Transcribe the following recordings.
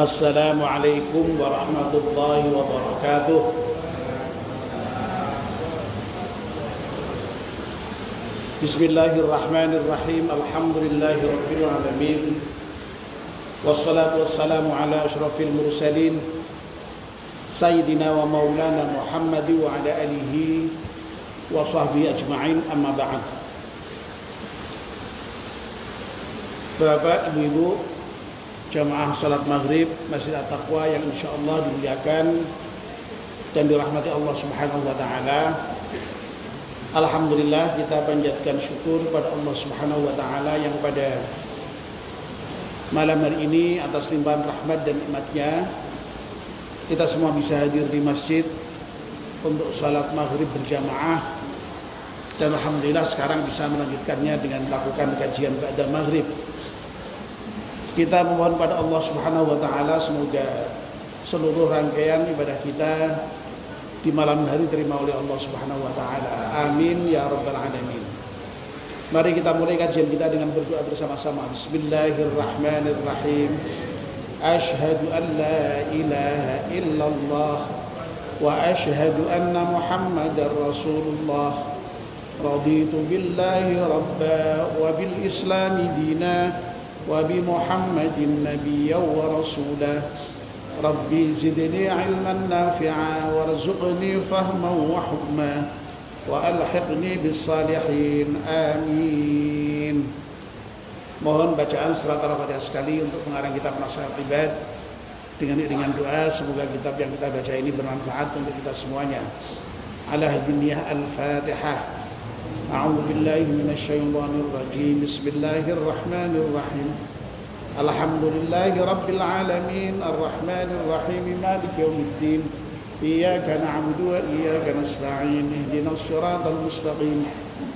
Assalamualaikum warahmatullahi wabarakatuh. Bismillahirrahmanirrahim. Alhamdulillahirabbil alamin. Wassalatu wassalamu ala asyrafil mursalin sayyidina wa maulana Muhammad wa ala alihi wa sahbihi ajma'in, amma ba'd. Bapak, Ibu-ibu, jamaah salat maghrib Masjid At-Taqwa yang insyaallah dimuliakan dan dirahmati Allah Subhanahu wa taala. Alhamdulillah, kita panjatkan syukur pada Allah Subhanahu wa taala yang pada malam hari ini atas limpahan rahmat dan nikmat-Nya kita semua bisa hadir di masjid untuk salat maghrib berjamaah, dan alhamdulillah sekarang bisa melanjutkannya dengan melakukan kajian ba'da maghrib. Kita memohon pada Allah Subhanahu wa taala semoga seluruh rangkaian ibadah kita di malam hari diterima oleh Allah Subhanahu wa taala. Amin ya rabbal alamin. Mari kita mulai kajian kita dengan berdoa bersama-sama. Bismillahirrahmanirrahim. Asyhadu an la ilaha illallah wa asyhadu anna Muhammadar Rasulullah. Raditu billahi rabba wa bil islami dina wa bi Muhammadin nabiyyan wa rasulah. Rabbi zidni ilman nafi'a warzuqni fahman wa hukma wa alhiqni bis salihin. Amin. Mohon bacaan surat Al-Fatihah sekali untuk pengarang kitab Nasihat Ibad dengan iringan doa. Semoga kitab yang kita baca ini bermanfaat untuk kita semuanya. Ala hadiniyah Al-Fatihah. A'udzu billahi minasyaitonir rajim. Bismillahirrahmanirrahim. Alhamdulillahi rabbil alamin arrahmanir rahim maliki yaumiddin. Iyyaka na'budu wa iyyaka nasta'in. Ihdinas siratal mustaqim.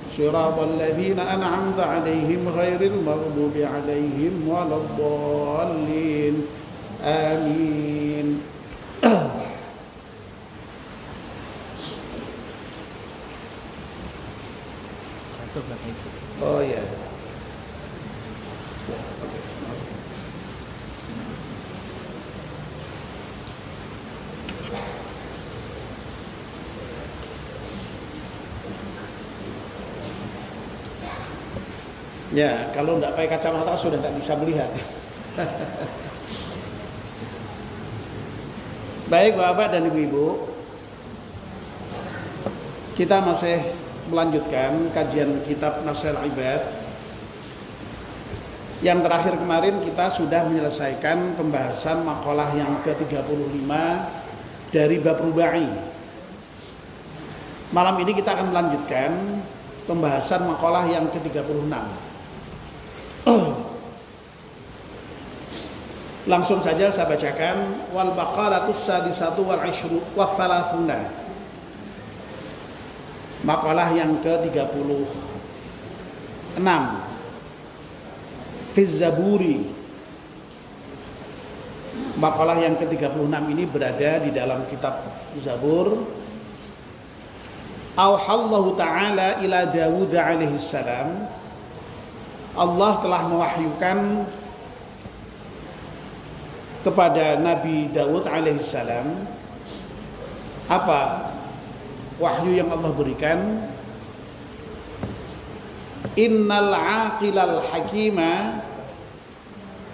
Siratal ladzina an'amta 'alaihim ghairil maghdubi 'alaihim waladdallin. Amin. Oh ya. Ya, kalau tidak pakai kacamata sudah tidak bisa melihat. Baik Bapak dan Ibu-ibu, kita masih melanjutkan kajian kitab Nasihat Ibad. Yang terakhir kemarin kita sudah menyelesaikan pembahasan makalah yang ke-35 dari bab rubai. Malam ini kita akan melanjutkan pembahasan makalah yang ke-36. Langsung saja saya bacakan. Wal baqalatus sadisatu wal ishru wa thalathuna. Makalah yang ke-36 Fiz Zaburi. Makalah yang ke-36 ini berada di dalam kitab Zabur. Auhallahu ta'ala ila Dawud alaihi salam. Allah telah mewahyukan kepada Nabi Dawud alaihi salam. Apa wahyu yang Allah berikan? Innal aqilal hakima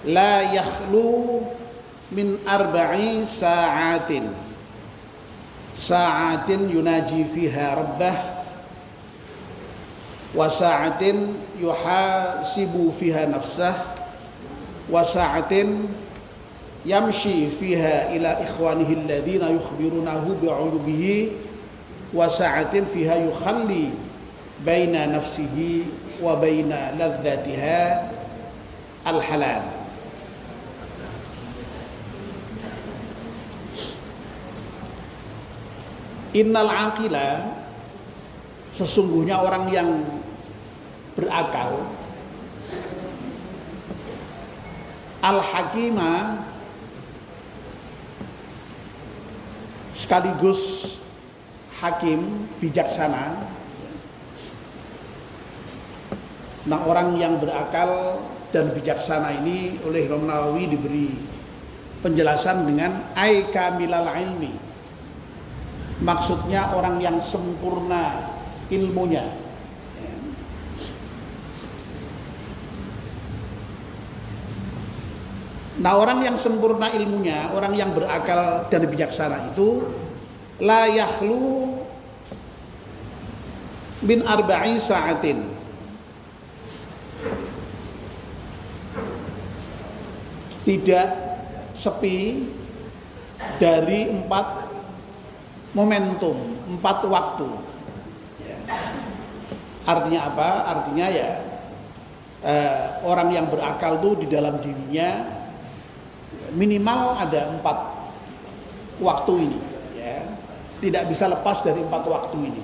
la yakhlu min arba'i sa'atin yunaji fiha rabbah wa sa'atin yuhasibu fiha nafsah wa sa'atin yamshi fiha ila ikhwanihi alladhina yukhbirunahu bi'ulubihi wa sa'atin fiha yukhalli baina nafsihi wa baina ladzatiha al-halal. Innal aqila, sesungguhnya orang yang berakal, al-hakima, sekaligus hakim, bijaksana. Nah, orang yang berakal dan bijaksana ini oleh Imam Nawawi diberi penjelasan dengan ai kamilal ilmi. Maksudnya orang yang sempurna ilmunya. Nah, orang yang sempurna ilmunya, orang yang berakal dan bijaksana itu la yakhlu min arba'i sa'atin. Tidak sepi dari 4 momentum, 4 waktu. Artinya apa? Artinya ya orang yang berakal itu di dalam dirinya minimal ada 4 waktu ini, ya. Tidak bisa lepas dari 4 waktu ini.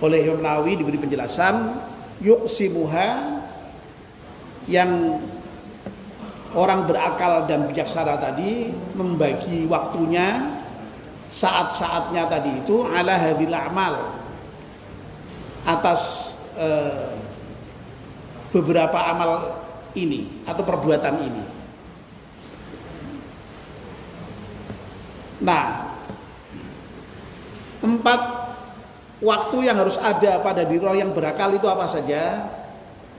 Oleh Imam Nawawi diberi penjelasan, yuqsimuha, yang orang berakal dan bijaksana tadi membagi waktunya, saat-saatnya tadi itu ala hadhil a'mal, atas beberapa amal ini atau perbuatan ini. Nah, 4 waktu yang harus ada pada diri orang yang berakal itu apa saja?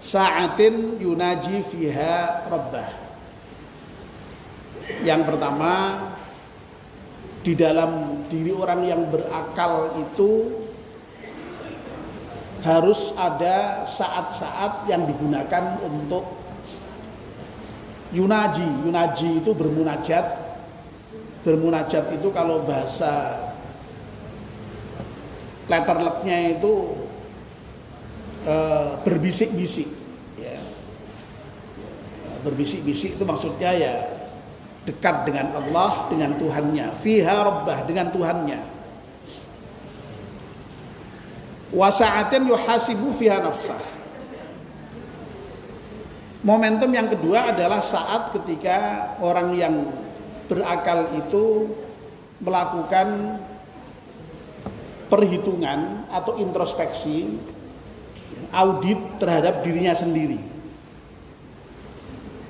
Sa'atin yunaji fiha rabbah. Yang pertama, di dalam diri orang yang berakal itu harus ada saat-saat yang digunakan untuk Yunaji itu bermunajat. Bermunajat itu kalau bahasa letterleknya itu berbisik-bisik, ya. Berbisik-bisik itu maksudnya ya dekat dengan Allah, dengan Tuhannya. Fiha rabbah, dengan Tuhannya. Wa sa'atin yuhasibu fiha nafsah. Momentum yang kedua adalah saat ketika orang yang berakal itu melakukan perhitungan atau introspeksi, audit terhadap dirinya sendiri.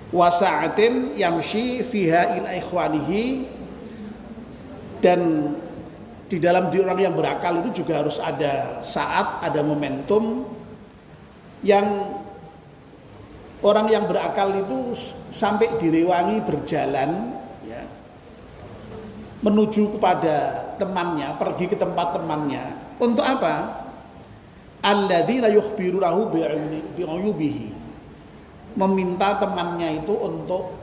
Wasa'atin yamshi fiha ila ikhwanihi, dan di dalam diri orang yang berakal itu juga harus ada saat, ada momentum yang orang yang berakal itu sampai direwangi berjalan, ya, menuju kepada temannya, pergi ke tempat temannya. Untuk apa? Alladzina yukhbiru lahu bi'uyubihi. Meminta temannya itu untuk,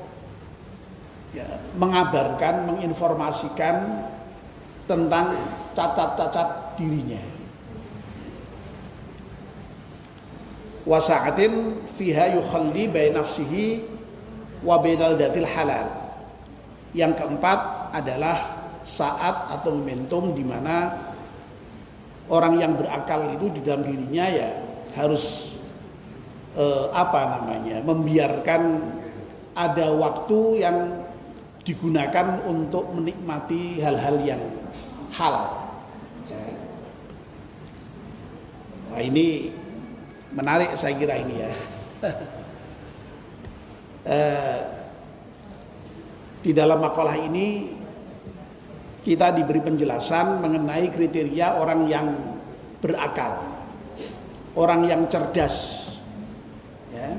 ya, mengabarkan, menginformasikan tentang cacat-cacat dirinya. Wasa'atin fiha yukhalli baina nafsihi wa bainal datil halal. Yang keempat adalah saat atau momentum di mana orang yang berakal itu di dalam dirinya ya harus membiarkan ada waktu yang digunakan untuk menikmati hal-hal yang halal. Nah, ini menarik saya kira ini ya. Di dalam makalah ini kita diberi penjelasan mengenai kriteria orang yang berakal, orang yang cerdas, ya.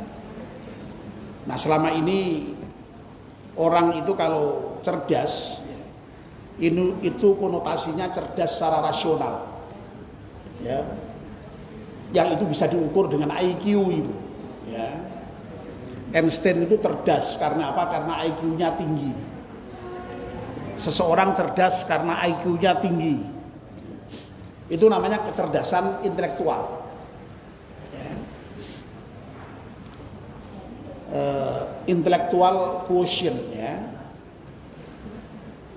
Nah, selama ini orang itu kalau cerdas, ya, itu konotasinya cerdas secara rasional, ya. Yang itu bisa diukur dengan IQ itu, ya. Einstein itu cerdas karena apa? Karena IQ-nya tinggi. Seseorang cerdas karena IQ-nya tinggi. Itu namanya kecerdasan intelektual. Ya. Intellectual quotient, ya.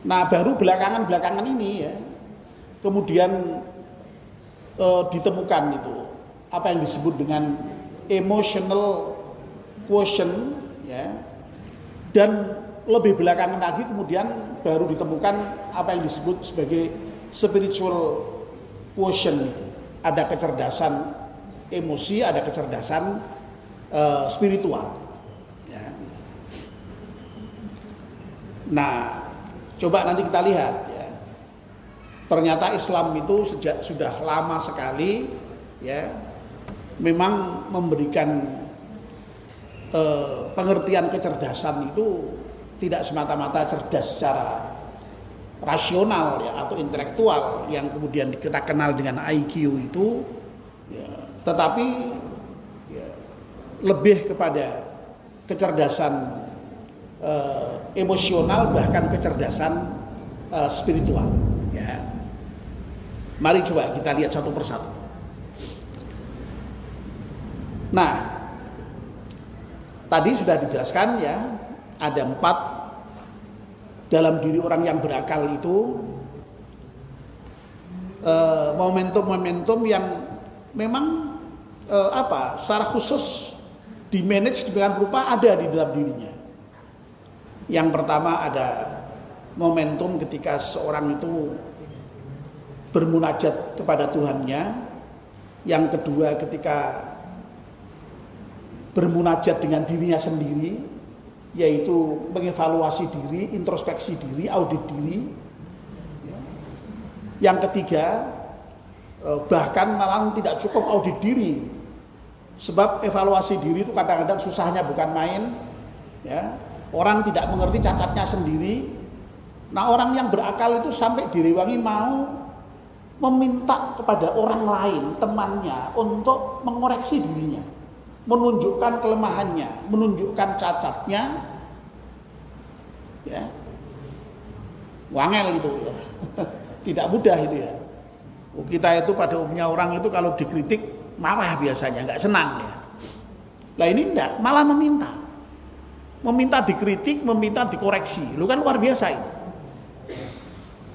Nah, baru belakangan ini ya, kemudian ditemukan itu apa yang disebut dengan emotional quotient, ya. Dan lebih belakangan lagi kemudian baru ditemukan apa yang disebut sebagai spiritual quotient itu. Ada kecerdasan emosi, ada kecerdasan spiritual, ya. Nah, coba nanti kita lihat ya. Ternyata Islam itu sudah lama sekali ya memang memberikan pengertian kecerdasan itu tidak semata-mata cerdas secara rasional ya atau intelektual yang kemudian kita kenal dengan IQ itu ya, tetapi ya, lebih kepada kecerdasan emosional bahkan kecerdasan spiritual ya. Mari coba kita lihat satu persatu. Nah, tadi sudah dijelaskan ya, ada 4 dalam diri orang yang berakal itu momentum-momentum yang memang secara khusus di-manage dengan rupa ada di dalam dirinya. Yang pertama ada momentum ketika seorang itu bermunajat kepada Tuhannya. Yang kedua ketika bermunajat dengan dirinya sendiri, yaitu mengevaluasi diri, introspeksi diri, audit diri. Yang ketiga bahkan malah tidak cukup audit diri, sebab evaluasi diri itu kadang-kadang susahnya bukan main ya. Orang tidak mengerti cacatnya sendiri. Nah, orang yang berakal itu sampai direwangi mau meminta kepada orang lain, temannya, untuk mengoreksi dirinya, menunjukkan kelemahannya, menunjukkan cacatnya ya. Wangel itu ya. Tidak mudah itu ya. Kita itu pada umumnya orang itu kalau dikritik marah biasanya, nggak senang ya. Lah ini enggak, malah meminta dikritik, meminta dikoreksi. Lu kan luar biasa itu.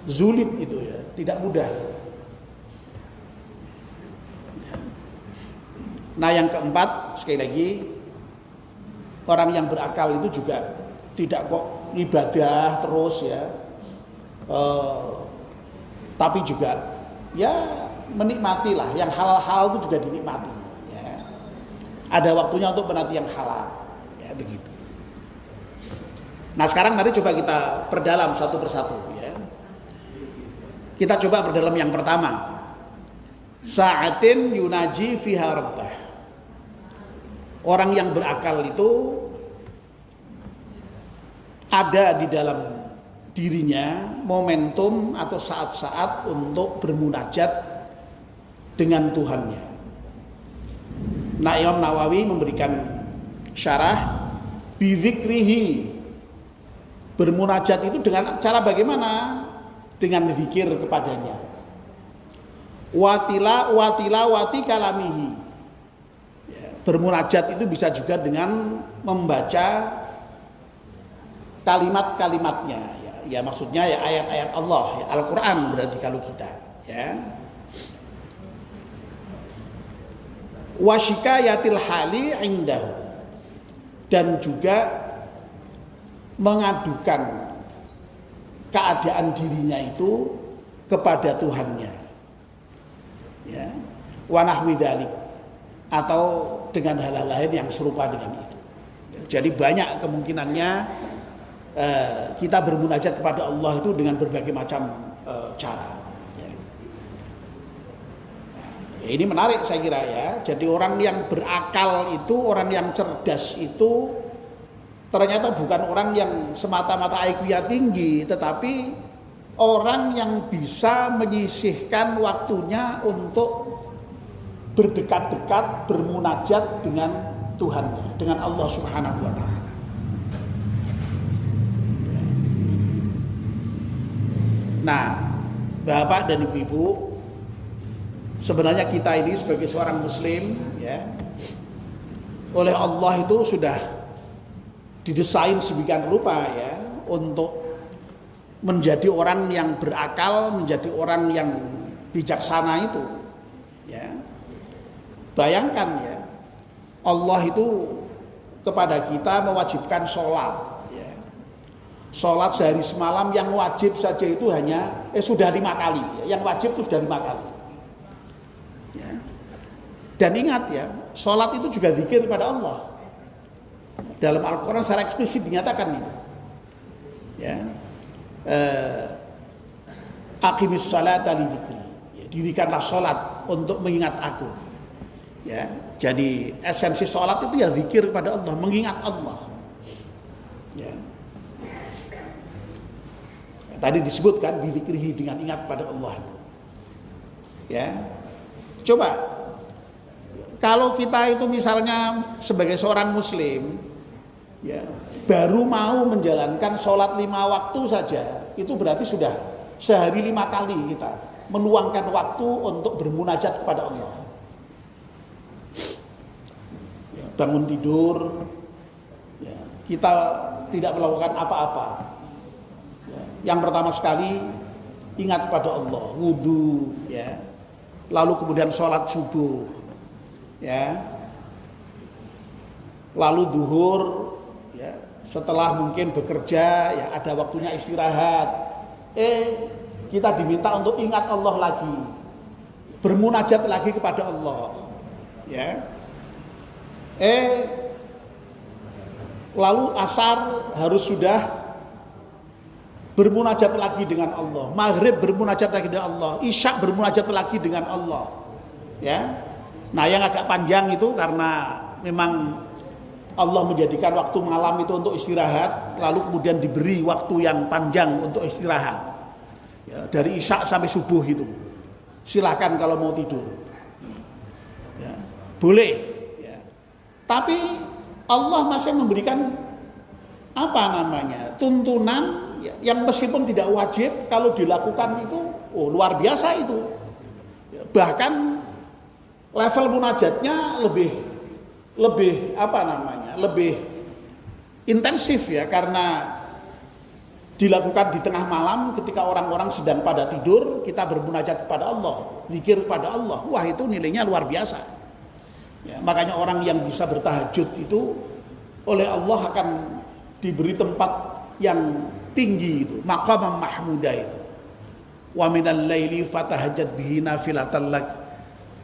Zulit itu ya, tidak mudah. Nah, yang keempat, sekali lagi, orang yang berakal itu juga tidak kok ibadah terus ya, tapi juga ya menikmati lah, yang halal-halal itu juga dinikmati ya. Ada waktunya untuk menanti yang halal ya, begitu. Nah, sekarang mari coba kita perdalam satu persatu ya. Kita coba perdalam yang pertama. Sa'atin yunaji fiha rabbah. Orang yang berakal itu ada di dalam dirinya momentum atau saat-saat untuk bermunajat dengan Tuhannya. Nah, Imam Nawawi memberikan syarah bidzikrihi. Bermunajat itu dengan cara bagaimana? Dengan zikir kepadanya. Wati kalamihi. Ya, bermunajat itu bisa juga dengan membaca kalimat-kalimatnya. Ya maksudnya ya ayat-ayat Allah, ya, Al-Quran berarti kalau kita. Ya. Wasyikayatil hali indahu. Dan juga mengadukan keadaan dirinya itu kepada Tuhannya ya, wa nahwi dzalik, atau dengan hal-hal lain yang serupa dengan itu. Jadi banyak kemungkinannya kita bermunajat kepada Allah itu dengan berbagai macam cara ya. Ya, ini menarik saya kira ya. Jadi orang yang berakal itu, orang yang cerdas itu ternyata bukan orang yang semata-mata IQ-nya tinggi, tetapi orang yang bisa menyisihkan waktunya untuk berdekat-dekat, bermunajat dengan Tuhannya, dengan Allah Subhanahu wa Ta'ala. Nah, Bapak dan Ibu-ibu, sebenarnya kita ini sebagai seorang Muslim, ya, oleh Allah itu sudah didesain sedemikian rupa ya untuk menjadi orang yang berakal, menjadi orang yang bijaksana itu ya. Bayangkan ya, Allah itu kepada kita mewajibkan sholat ya. Sholat sehari semalam yang wajib saja itu hanya sudah 5 kali ya. Yang wajib itu sudah 5 kali ya. Dan ingat ya, sholat itu juga zikir kepada Allah. Dalam Al-Quran secara eksplisit dinyatakan itu. Ya. Aqimis sholata li dzikri. Ya, dirikanlah salat untuk mengingat aku. Ya. Jadi esensi salat itu ya zikir pada Allah, mengingat Allah. Ya. Tadi disebutkan bizikrihi, dengan ingat pada Allah. Ya. Coba kalau kita itu misalnya sebagai seorang muslim, ya, baru mau menjalankan sholat 5 waktu saja, itu berarti sudah sehari 5 kali kita meluangkan waktu untuk bermunajat kepada Allah. Ya, bangun tidur, ya, kita tidak melakukan apa-apa. Ya, yang pertama sekali ingat kepada Allah, wudu, ya, lalu kemudian sholat subuh, ya, lalu duhur, ya, setelah mungkin bekerja, ya ada waktunya istirahat. Kita diminta untuk ingat Allah lagi, bermunajat lagi kepada Allah, ya. Lalu asar harus sudah bermunajat lagi dengan Allah, maghrib bermunajat lagi dengan Allah, isya bermunajat lagi dengan Allah, ya. Nah, yang agak panjang itu karena memang Allah menjadikan waktu malam itu untuk istirahat, lalu kemudian diberi waktu yang panjang untuk istirahat, ya, dari isya sampai subuh itu. Silakan kalau mau tidur, ya, boleh, ya. Tapi Allah masih memberikan apa namanya, tuntunan, ya, yang meskipun tidak wajib, kalau dilakukan itu luar biasa itu, ya, bahkan level munajatnya lebih apa namanya, lebih intensif, ya, karena dilakukan di tengah malam ketika orang-orang sedang pada tidur, kita bermunajat kepada Allah, zikir kepada Allah. Wah, itu nilainya luar biasa, ya, makanya orang yang bisa bertahajud itu oleh Allah akan diberi tempat yang tinggi, itu maqam mahmudah itu. Wa minal laili fatahajjat bihi nafilatan lak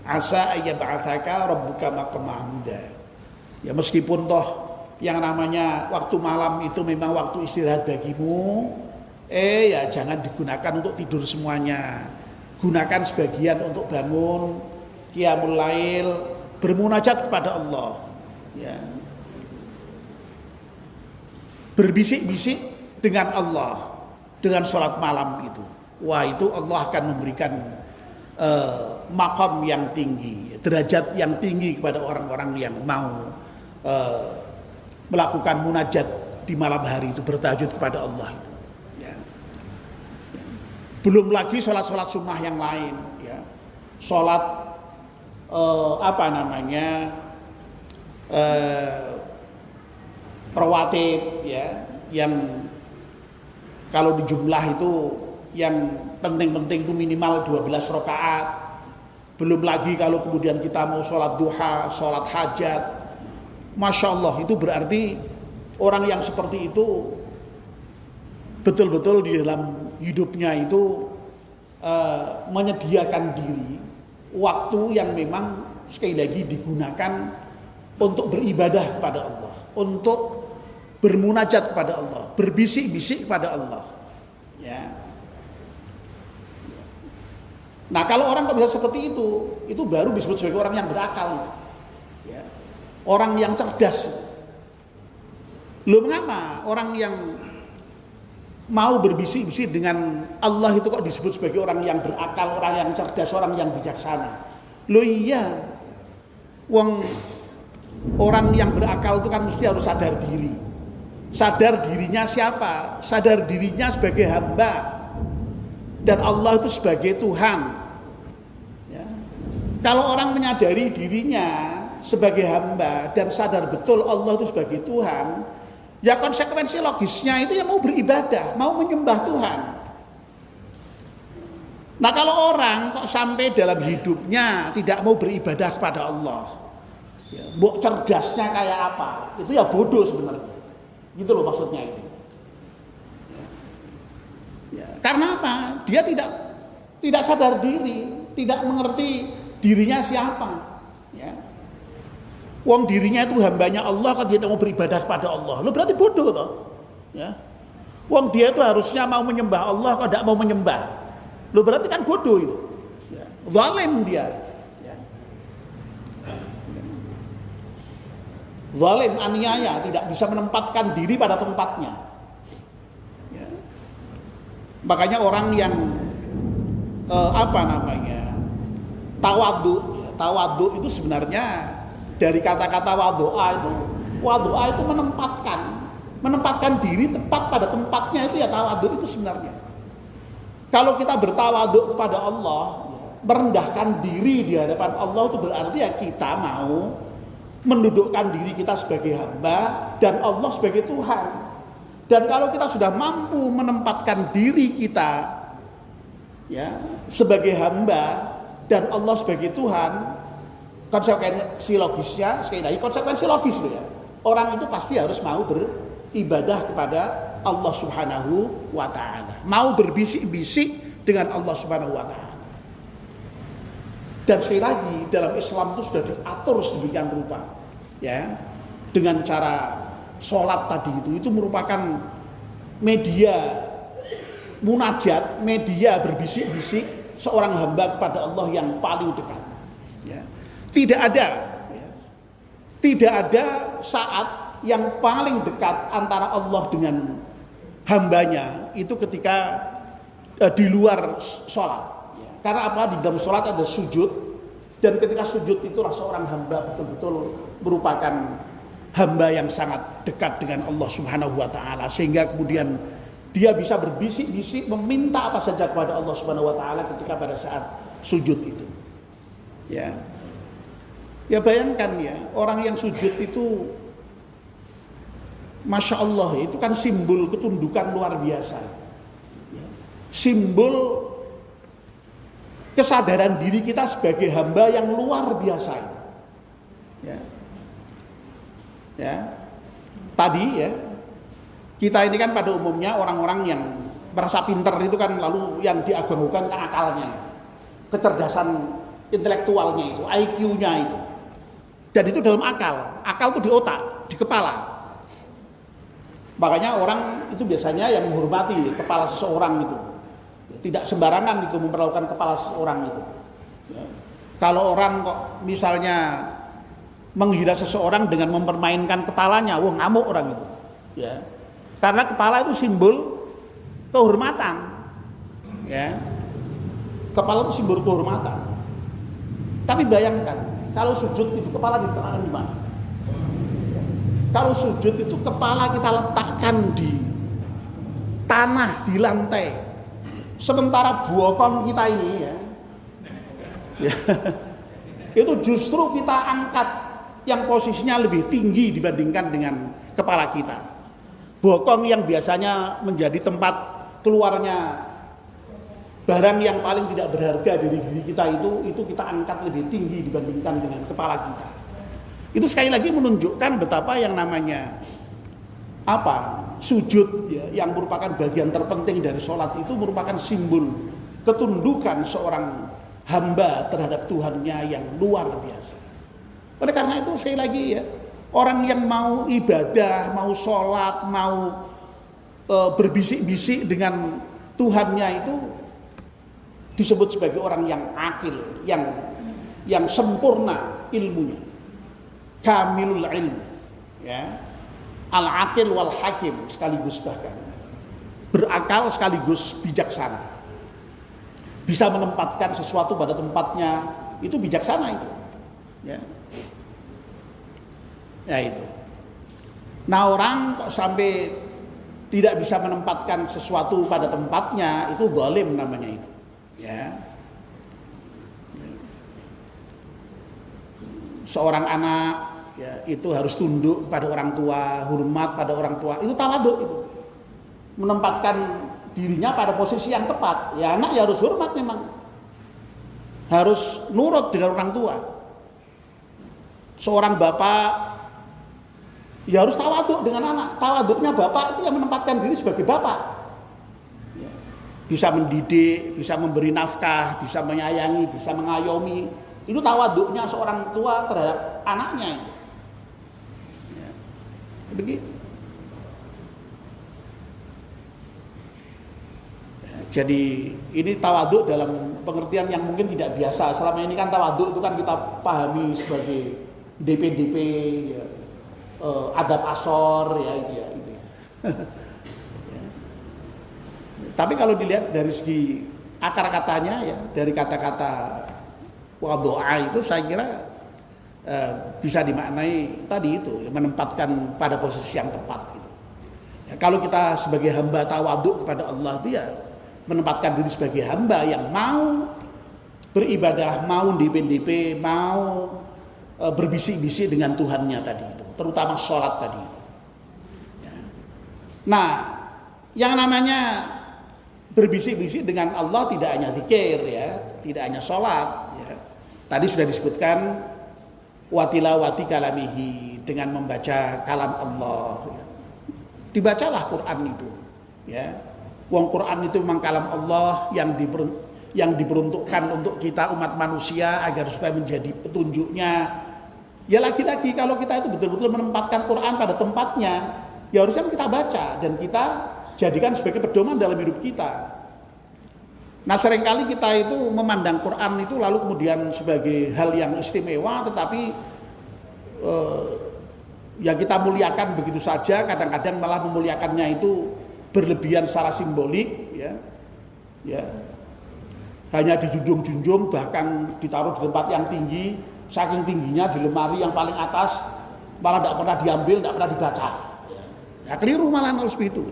asa ayyab'atsaka rabbuka maqam mahmudah. Ya, meskipun toh yang namanya waktu malam itu memang waktu istirahat bagimu, ya jangan digunakan untuk tidur semuanya. Gunakan sebagian untuk bangun qiyamul lail, bermunajat kepada Allah, ya. Berbisik-bisik dengan Allah dengan sholat malam itu. Wah, itu Allah akan memberikan maqam yang tinggi, derajat yang tinggi kepada orang-orang yang mau melakukan munajat di malam hari itu, bertahajud kepada Allah itu, ya. Belum lagi sholat-sholat sunnah yang lain, ya. Sholat apa namanya, rawatib, ya, yang kalau di jumlah itu yang penting-penting itu minimal 12 rakaat. Belum lagi kalau kemudian kita mau sholat duha, sholat hajat, Masya Allah, itu berarti orang yang seperti itu betul-betul di dalam hidupnya itu menyediakan diri waktu yang memang sekali lagi digunakan untuk beribadah kepada Allah, untuk bermunajat kepada Allah, berbisik-bisik kepada Allah, ya. Nah, kalau orang kok bisa seperti itu baru disebut sebagai orang yang berakal, ya. Orang yang cerdas. Loh, mengapa orang yang mau berbisik-bisik dengan Allah itu kok disebut sebagai orang yang berakal, orang yang cerdas, orang yang bijaksana? Loh, iya, orang yang berakal itu kan mesti harus sadar diri. Sadar dirinya siapa? Sadar dirinya sebagai hamba dan Allah itu sebagai Tuhan, ya. Kalau orang menyadari dirinya sebagai hamba dan sadar betul Allah itu sebagai Tuhan, ya konsekuensi logisnya itu ya mau beribadah, mau menyembah Tuhan. Nah, kalau orang kok sampai dalam hidupnya tidak mau beribadah kepada Allah, ya, mbok cerdasnya kayak apa, itu ya bodoh sebenarnya. Gitu loh maksudnya itu. Ya, karena apa? Dia tidak sadar diri, tidak mengerti dirinya siapa, ya. Wong dirinya itu hambanya Allah, kan dia mau beribadah kepada Allah. Lo berarti bodoh toh, ya. Wong dia itu harusnya mau menyembah Allah, kok tidak mau menyembah. Lo berarti kan bodoh itu. Ya. Zalim dia. Ya. Zalim, aniaya, tidak bisa menempatkan diri pada tempatnya. Ya. Makanya orang yang tawadhu, ya. Tawadhu itu sebenarnya dari kata-kata wadu'a itu menempatkan diri tepat pada tempatnya, itu ya tawadhu itu sebenarnya. Kalau kita bertawadhu kepada Allah, merendahkan diri di hadapan Allah, itu berarti ya kita mau mendudukkan diri kita sebagai hamba dan Allah sebagai Tuhan. Dan kalau kita sudah mampu menempatkan diri kita ya sebagai hamba dan Allah sebagai Tuhan, konsekuensi logisnya, sekali lagi konsekuensi logis loh ya. Orang itu pasti harus mau beribadah kepada Allah Subhanahu wa taala. Mau berbisik-bisik dengan Allah Subhanahu wa taala. Dan sekali lagi dalam Islam itu sudah diatur sedemikian rupa. Ya. Dengan cara sholat tadi itu merupakan media munajat, media berbisik-bisik seorang hamba kepada Allah yang paling dekat. Ya. Tidak ada saat yang paling dekat antara Allah dengan hambanya itu ketika di luar sholat. Ya. Karena apa? Di dalam sholat ada sujud, dan ketika sujud itulah seorang hamba betul-betul merupakan hamba yang sangat dekat dengan Allah Subhanahu wa taala, sehingga kemudian dia bisa berbisik-bisik meminta apa saja kepada Allah Subhanahu wa taala ketika pada saat sujud itu. Ya. Ya bayangkan ya, orang yang sujud itu Masya Allah, itu kan simbol ketundukan luar biasa. Ya. Simbol kesadaran diri kita sebagai hamba yang luar biasa. Ya. Ya. Tadi ya, kita ini kan pada umumnya orang-orang yang merasa pintar itu kan lalu yang diagungkan ke akalnya, kecerdasan intelektualnya itu, IQ-nya itu. Dan itu dalam akal itu di otak, di kepala. Makanya orang itu biasanya yang menghormati kepala seseorang itu, tidak sembarangan itu memperlakukan kepala seseorang itu. Ya. Kalau orang kok misalnya menghina seseorang dengan mempermainkan kepalanya, wah ngamuk orang itu. Ya. Karena kepala itu simbol kehormatan. Ya. Kepala itu simbol kehormatan. Tapi bayangkan, kalau sujud itu kepala ditaruh di mana? Kalau sujud itu kepala kita letakkan di tanah, di lantai. Sementara bokong kita ini ya, itu justru kita angkat yang posisinya lebih tinggi dibandingkan dengan kepala kita. Bokong yang biasanya menjadi tempat keluarnya barang yang paling tidak berharga dari diri kita itu kita angkat lebih tinggi dibandingkan dengan kepala kita. Itu sekali lagi menunjukkan betapa yang namanya sujud ya, yang merupakan bagian terpenting dari sholat itu merupakan simbol ketundukan seorang hamba terhadap Tuhannya yang luar biasa. Oleh karena itu sekali lagi ya, orang yang mau ibadah, mau sholat, mau berbisik-bisik dengan Tuhannya itu disebut sebagai orang yang akil, yang sempurna ilmunya, kamilul ilmu, ya, al-akil wal hakim sekaligus, bahkan berakal sekaligus bijaksana, bisa menempatkan sesuatu pada tempatnya, itu bijaksana itu, ya, ya itu. Nah orang kok sampai tidak bisa menempatkan sesuatu pada tempatnya, itu zalim namanya itu. Ya. Seorang anak ya, itu harus tunduk pada orang tua, hormat pada orang tua, itu tawadhu itu. Menempatkan dirinya pada posisi yang tepat. Ya anak ya harus hormat memang. Harus nurut dengan orang tua. Seorang bapak ya harus tawadhu dengan anak. Tawadhunya bapak itu yang menempatkan diri sebagai bapak. Bisa mendidik, bisa memberi nafkah, bisa menyayangi, bisa mengayomi. Itu tawadhunya seorang tua terhadap anaknya. Ya. Begitu. Jadi ini tawaduk dalam pengertian yang mungkin tidak biasa. Selama ini kan tawaduk itu kan kita pahami sebagai DP-DP, ya, adab asor, ya itu ya. Itu ya. Tapi kalau dilihat dari segi akar katanya, ya dari kata-kata wadu'a itu saya kira bisa dimaknai tadi itu, ya, menempatkan pada posisi yang tepat. Gitu. Ya, kalau kita sebagai hamba tawaduk kepada Allah itu ya menempatkan diri sebagai hamba yang mau beribadah, mau DP-DP, mau berbisik-bisik dengan Tuhannya tadi itu, terutama sholat tadi itu. Ya. Nah, yang namanya berbisik-bisik dengan Allah tidak hanya zikir, ya, tidak hanya sholat. Ya. Tadi sudah disebutkan watilawati kalamihi, dengan membaca kalam Allah. Ya. Dibacalah Quran itu, ya. Wong Quran itu memang kalam Allah yang diperuntukkan untuk kita umat manusia agar supaya menjadi petunjuknya. Ya lagi-lagi kalau kita itu betul-betul menempatkan Quran pada tempatnya, ya harusnya kita baca dan kita jadikan sebagai pedoman dalam hidup kita. Nah seringkali kita itu memandang Quran itu lalu kemudian sebagai hal yang istimewa, tetapi ya kita muliakan begitu saja. Kadang-kadang malah memuliakannya itu berlebihan secara simbolik, ya, ya, hanya dijunjung-junjung, bahkan ditaruh di tempat yang tinggi, saking tingginya di lemari yang paling atas, malah tidak pernah diambil, tidak pernah dibaca. Ya keliru malah harus begitu.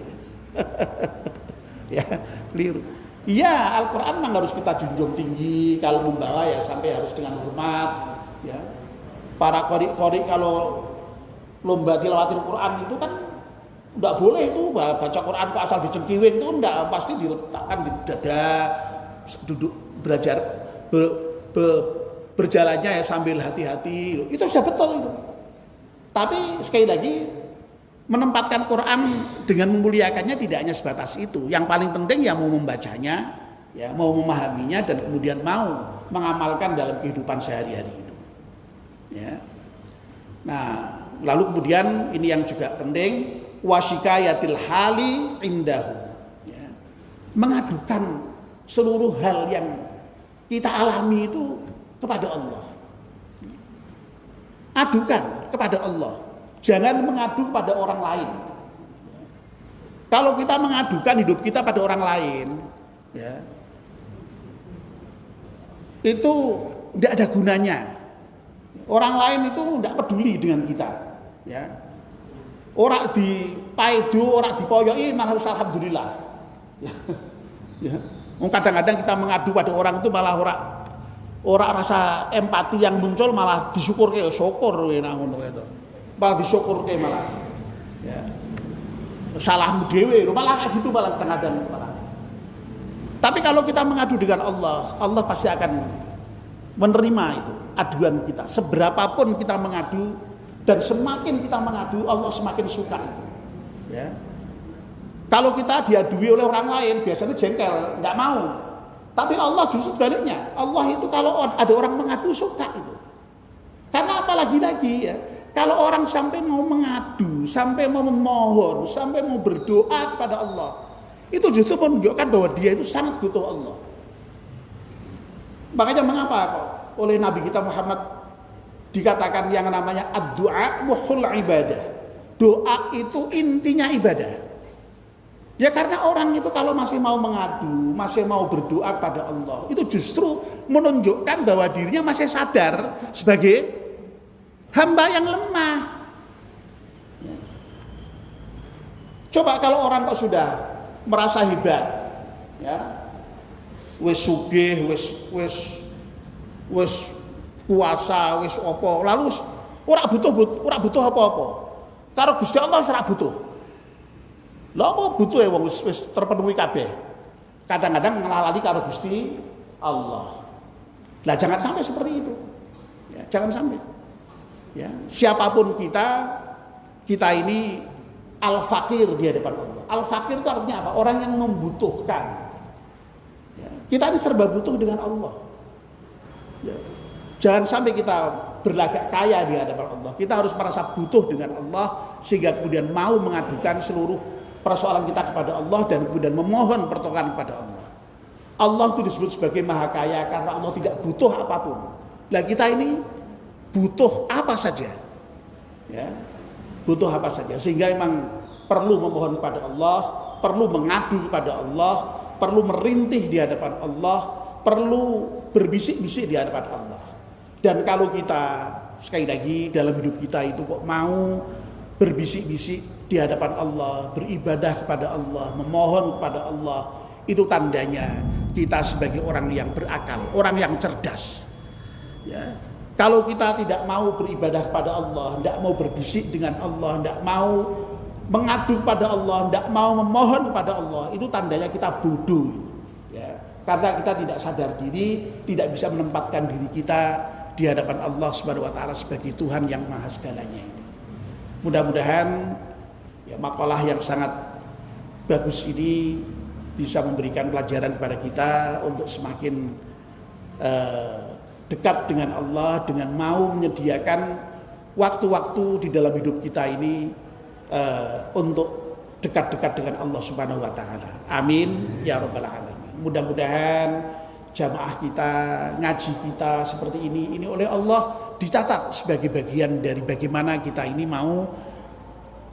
Ya keliru. Iya, Al-Quran memang harus kita junjung tinggi, kalau membawa ya sampai harus dengan hormat. Ya, para qori kalau lomba tilawatil Quran itu kan enggak boleh itu baca Quran kok asal dicengkiwing, itu enggak, pasti diletakkan di dada, duduk belajar berjalannya ya sambil hati-hati. Itu sudah betul itu. Tapi sekali lagi menempatkan Quran dengan memuliakannya tidak hanya sebatas itu. Yang paling penting ya mau membacanya, ya mau memahaminya dan kemudian mau mengamalkan dalam kehidupan sehari-hari itu. Ya. Nah, lalu kemudian ini yang juga penting, wasyikayatil hali indahu, ya. Mengadukan seluruh hal yang kita alami itu kepada Allah. Adukan kepada Allah, jangan mengadu kepada orang lain. Kalau kita mengadukan hidup kita pada orang lain, ya, itu tidak ada gunanya. Orang lain itu tidak peduli dengan kita, ya. Orang di paido, orang di poyoi malah alhamdulillah. Ya. Ya. Kadang-kadang kita mengadu pada orang itu malah orang rasa empati yang muncul malah disyukur ke syukur ngono itu. Malah disyukur ke malah. Ya. Salahmu dhewe, malah kayak gitu malah kadang-kadang malah. Tapi kalau kita mengadu dengan Allah, Allah pasti akan menerima itu aduan kita. Seberapapun kita mengadu, dan semakin kita mengadu, Allah semakin suka itu. Ya. Kalau kita diadui oleh orang lain, biasanya jengkel, nggak mau. Tapi Allah justru sebaliknya. Allah itu kalau ada orang mengadu suka itu. Karena apalagi lagi ya, kalau orang sampai mau mengadu, sampai mau memohon, sampai mau berdoa kepada Allah, itu justru menunjukkan bahwa dia itu sangat butuh Allah. Makanya mengapa kok oleh Nabi kita Muhammad dikatakan yang namanya ad-du'a muhul ibadah. Doa itu intinya ibadah. Ya karena orang itu kalau masih mau mengadu, masih mau berdoa pada Allah, itu justru menunjukkan bahwa dirinya masih sadar sebagai hamba yang lemah. Coba kalau orang kok sudah merasa hebat, ya, wis sugih, wis kuasa, wis apa, lalu ora butuh apa-apa. Karo Gusti Allah ora butuh. Lha apa butuh ya wong wis terpenuhi kabeh. Kadang-kadang ngelalali karo Gusti Allah. Lah jangan sampai seperti itu. Ya, jangan sampai. Ya, siapapun kita ini al-fakir di hadapan Allah. Al-fakir itu artinya apa? Orang yang membutuhkan. Ya, kita ini serba butuh dengan Allah. Ya. Jangan sampai kita berlagak kaya di hadapan Allah. Kita harus merasa butuh dengan Allah sehingga kemudian mau mengadukan seluruh persoalan kita kepada Allah dan kemudian memohon pertolongan kepada Allah. Allah itu disebut sebagai maha kaya karena Allah tidak butuh apapun. Lah kita ini butuh apa saja, ya, butuh apa saja, sehingga memang perlu memohon kepada Allah, perlu mengadu kepada Allah, perlu merintih di hadapan Allah, perlu berbisik-bisik di hadapan Allah. Dan kalau kita sekali lagi dalam hidup kita itu kok mau berbisik-bisik di hadapan Allah, beribadah kepada Allah, memohon kepada Allah, itu tandanya kita sebagai orang yang berakal, orang yang cerdas. Ya. Kalau kita tidak mau beribadah kepada Allah, tidak mau berbisik dengan Allah, tidak mau mengadu kepada Allah, tidak mau memohon kepada Allah, itu tandanya kita bodoh. Ya. Karena kita tidak sadar diri, tidak bisa menempatkan diri kita di hadapan Allah Subhanahu wa taala sebagai Tuhan yang maha segalanya. Mudah-mudahan ya, makalah yang sangat bagus ini bisa memberikan pelajaran kepada kita untuk semakin dekat dengan Allah, dengan mau menyediakan waktu-waktu di dalam hidup kita ini untuk dekat-dekat dengan Allah Subhanahu wa taala. Amin ya rabbal alamin. Mudah-mudahan jamaah kita, ngaji kita seperti ini oleh Allah dicatat sebagai bagian dari bagaimana kita ini mau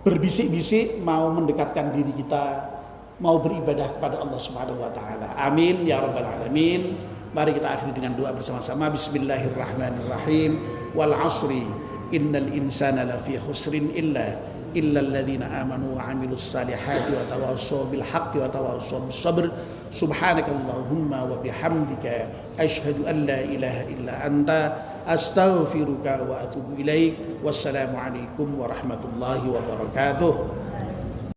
berbisik-bisik, mau mendekatkan diri kita, mau beribadah kepada Allah Subhanahu wa taala. Amin ya rabbal alamin. Mari kita akhiri dengan doa bersama-sama. Bismillahirrahmanirrahim. Wal 'asri innal insana lafi khusrin illa alladziina aamanu wa 'amilus salihati wa tawassaw bil haqqi wa tawassaw bis sabr. Subhanakallahumma wa bihamdika asyhadu an la ilaha illa anta astaghfiruka wa atubu ilaik. Wassalamu alaikum warahmatullahi wabarakatuh.